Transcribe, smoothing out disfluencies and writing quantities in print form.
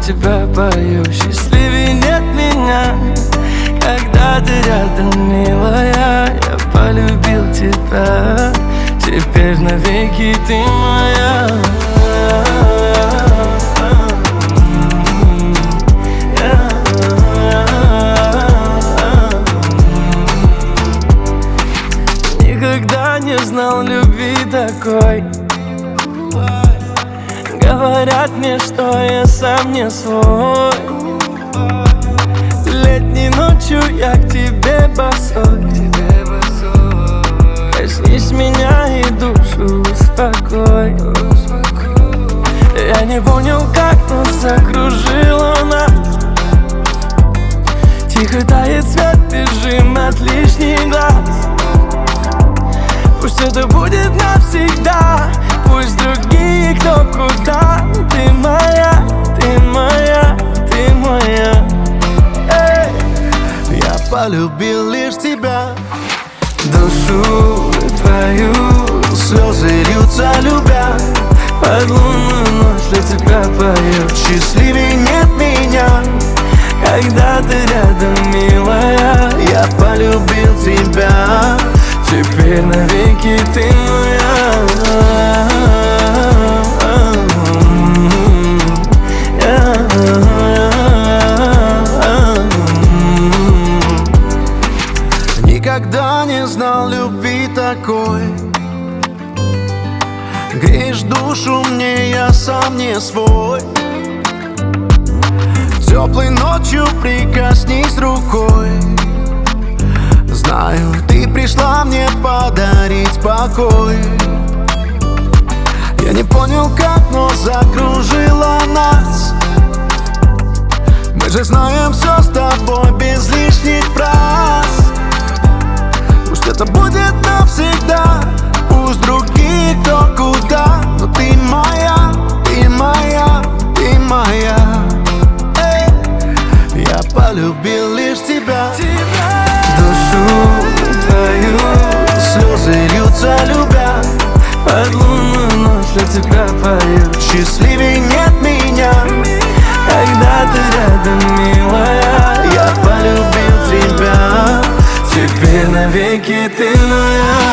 тебя пою. Счастливее нет меня, когда ты рядом, милая. Я полюбил тебя, теперь навеки ты моя. Никогда не знал любви такой. Говорят мне, что я сам не свой. Летней ночью я к тебе босой. Коснись меня и душу успокой. Я не понял, как, но закружило нас. Тихо тает свет, бежим от лишних глаз. Пусть это будет навсегда, пусть другие кто куда. Ты моя, ты моя, ты моя. Эй! Я полюбил лишь тебя, Душу твою слезы льются, любя. под лунную ночь для тебя пою. Счастливее нет меня, Когда ты рядом, милая. я полюбил тебя, Теперь навеки ты моя. никогда не знал любви такой. Греешь душу мне, я сам не свой. Теплой ночью прикоснись рукой. Знаю, ты пришла мне подарить покой. Я не понял как, но закружила нас. Мы же знаем все с тобой без лишних фраз. Пусть это будет навсегда, пусть другие кто куда. Но ты моя, ты моя, ты моя. Эй, я полюбил лишь тебя. Душу твою Слезы льются, любя. под лунную ночь для тебя пою. Счастливее нет меня, Когда ты рядом, милая. я полюбил тебя. Теперь навеки ты моя.